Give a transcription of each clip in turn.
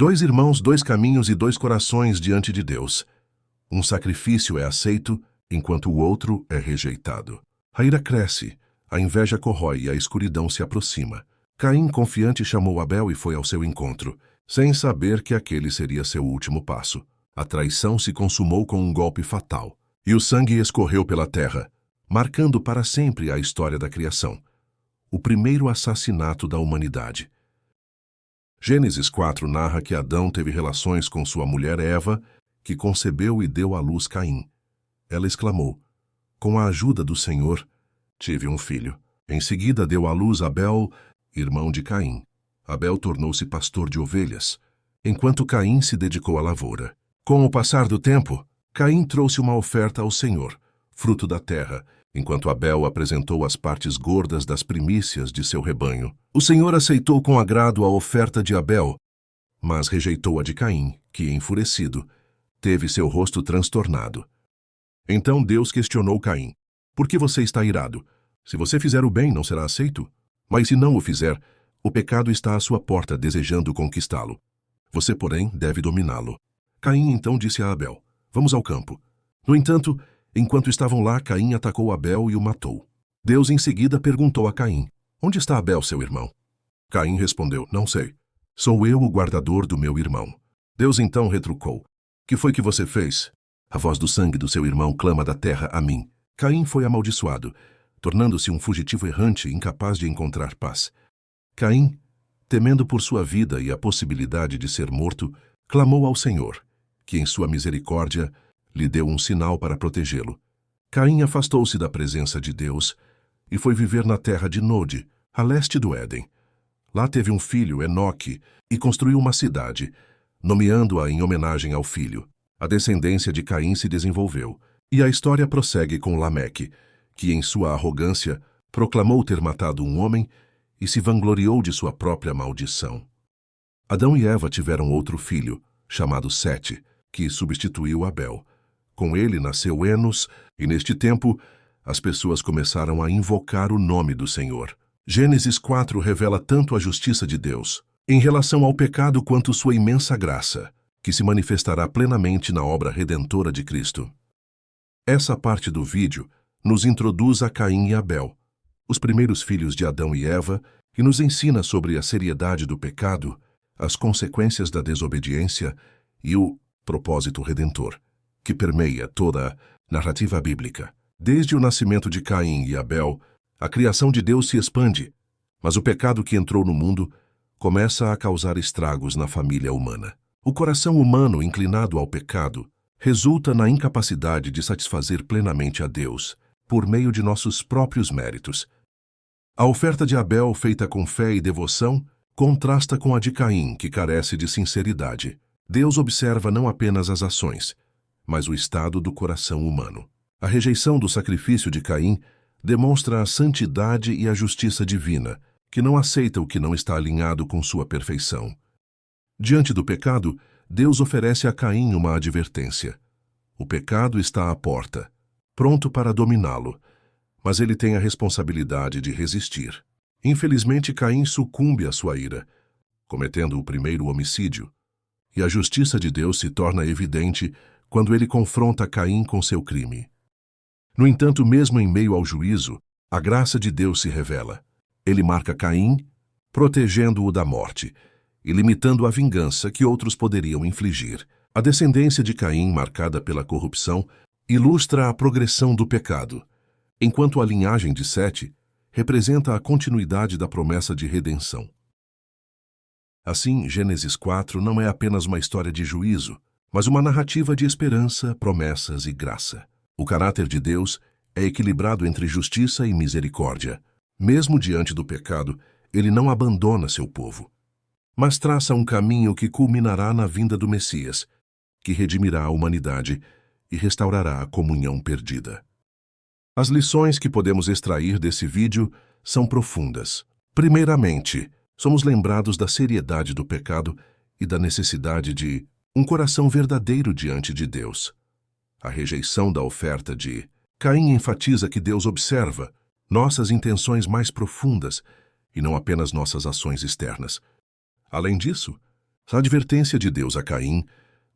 Dois irmãos, dois caminhos e dois corações diante de Deus. Um sacrifício é aceito, enquanto o outro é rejeitado. A ira cresce, a inveja corrói e a escuridão se aproxima. Caim, confiante, chamou Abel e foi ao seu encontro, sem saber que aquele seria seu último passo. A traição se consumou com um golpe fatal, e o sangue escorreu pela terra, marcando para sempre a história da criação. O primeiro assassinato da humanidade. Gênesis 4 narra que Adão teve relações com sua mulher Eva, que concebeu e deu à luz Caim. Ela exclamou: "Com a ajuda do Senhor, tive um filho." Em seguida deu à luz Abel, irmão de Caim. Abel tornou-se pastor de ovelhas, enquanto Caim se dedicou à lavoura. Com o passar do tempo, Caim trouxe uma oferta ao Senhor, fruto da terra, enquanto Abel apresentou as partes gordas das primícias de seu rebanho. O Senhor aceitou com agrado a oferta de Abel, mas rejeitou a de Caim, que, enfurecido, teve seu rosto transtornado. Então Deus questionou Caim: "Por que você está irado? Se você fizer o bem, não será aceito? Mas se não o fizer, o pecado está à sua porta, desejando conquistá-lo. Você, porém, deve dominá-lo." Caim então disse a Abel: "Vamos ao campo." No entanto, enquanto estavam lá, Caim atacou Abel e o matou. Deus em seguida perguntou a Caim: "Onde está Abel, seu irmão?" Caim respondeu: "Não sei. Sou eu o guardador do meu irmão." Deus então retrucou: "Que foi que você fez? A voz do sangue do seu irmão clama da terra a mim." Caim foi amaldiçoado, tornando-se um fugitivo errante, incapaz de encontrar paz. Caim, temendo por sua vida e a possibilidade de ser morto, clamou ao Senhor, que em sua misericórdia lhe deu um sinal para protegê-lo. Caim afastou-se da presença de Deus e foi viver na terra de Nod, a leste do Éden. Lá teve um filho, Enoque, e construiu uma cidade, nomeando-a em homenagem ao filho. A descendência de Caim se desenvolveu, e a história prossegue com Lameque, que em sua arrogância proclamou ter matado um homem e se vangloriou de sua própria maldição. Adão e Eva tiveram outro filho, chamado Sete, que substituiu Abel. Com ele nasceu Enos, e neste tempo as pessoas começaram a invocar o nome do Senhor. Gênesis 4 revela tanto a justiça de Deus em relação ao pecado quanto sua imensa graça, que se manifestará plenamente na obra redentora de Cristo. Essa parte do vídeo nos introduz a Caim e Abel, os primeiros filhos de Adão e Eva, e nos ensina sobre a seriedade do pecado, as consequências da desobediência e o propósito redentor, que permeia toda a narrativa bíblica. Desde o nascimento de Caim e Abel, a criação de Deus se expande, mas o pecado que entrou no mundo começa a causar estragos na família humana. O coração humano inclinado ao pecado resulta na incapacidade de satisfazer plenamente a Deus, por meio de nossos próprios méritos. A oferta de Abel, feita com fé e devoção, contrasta com a de Caim, que carece de sinceridade. Deus observa não apenas as ações, mas o estado do coração humano. A rejeição do sacrifício de Caim demonstra a santidade e a justiça divina, que não aceita o que não está alinhado com sua perfeição. Diante do pecado, Deus oferece a Caim uma advertência. O pecado está à porta, pronto para dominá-lo, mas ele tem a responsabilidade de resistir. Infelizmente, Caim sucumbe à sua ira, cometendo o primeiro homicídio, e a justiça de Deus se torna evidente quando ele confronta Caim com seu crime. No entanto, mesmo em meio ao juízo, a graça de Deus se revela. Ele marca Caim, protegendo-o da morte e limitando a vingança que outros poderiam infligir. A descendência de Caim, marcada pela corrupção, ilustra a progressão do pecado, enquanto a linhagem de Sete representa a continuidade da promessa de redenção. Assim, Gênesis 4 não é apenas uma história de juízo, mas uma narrativa de esperança, promessas e graça. O caráter de Deus é equilibrado entre justiça e misericórdia. Mesmo diante do pecado, ele não abandona seu povo, mas traça um caminho que culminará na vinda do Messias, que redimirá a humanidade e restaurará a comunhão perdida. As lições que podemos extrair desse vídeo são profundas. Primeiramente, somos lembrados da seriedade do pecado e da necessidade de um coração verdadeiro diante de Deus. A rejeição da oferta de Caim enfatiza que Deus observa nossas intenções mais profundas e não apenas nossas ações externas. Além disso, A advertência de Deus a Caim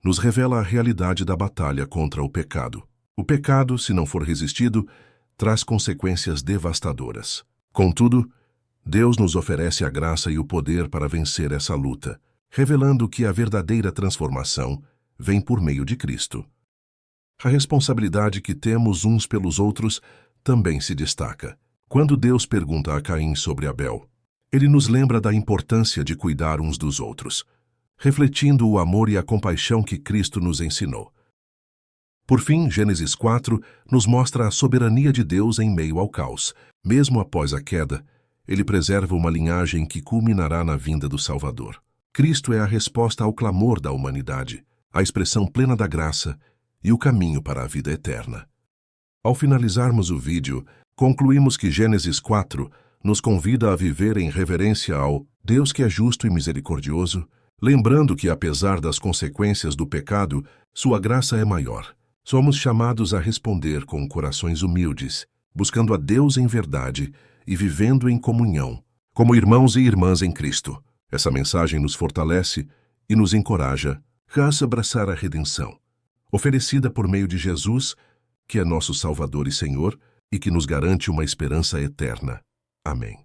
nos revela a realidade da batalha contra o pecado. O pecado, se não for resistido, traz consequências devastadoras. Contudo, Deus nos oferece a graça e o poder para vencer essa luta, revelando que a verdadeira transformação vem por meio de Cristo. A responsabilidade que temos uns pelos outros também se destaca. Quando Deus pergunta a Caim sobre Abel, ele nos lembra da importância de cuidar uns dos outros, refletindo o amor e a compaixão que Cristo nos ensinou. Por fim, Gênesis 4 nos mostra a soberania de Deus em meio ao caos. Mesmo após a queda, ele preserva uma linhagem que culminará na vinda do Salvador. Cristo é a resposta ao clamor da humanidade, a expressão plena da graça e o caminho para a vida eterna. Ao finalizarmos o vídeo, concluímos que Gênesis 4 nos convida a viver em reverência ao Deus que é justo e misericordioso, lembrando que, apesar das consequências do pecado, sua graça é maior. Somos chamados a responder com corações humildes, buscando a Deus em verdade e vivendo em comunhão, como irmãos e irmãs em Cristo. Essa mensagem nos fortalece e nos encoraja a abraçar a redenção, oferecida por meio de Jesus, que é nosso Salvador e Senhor, e que nos garante uma esperança eterna. Amém.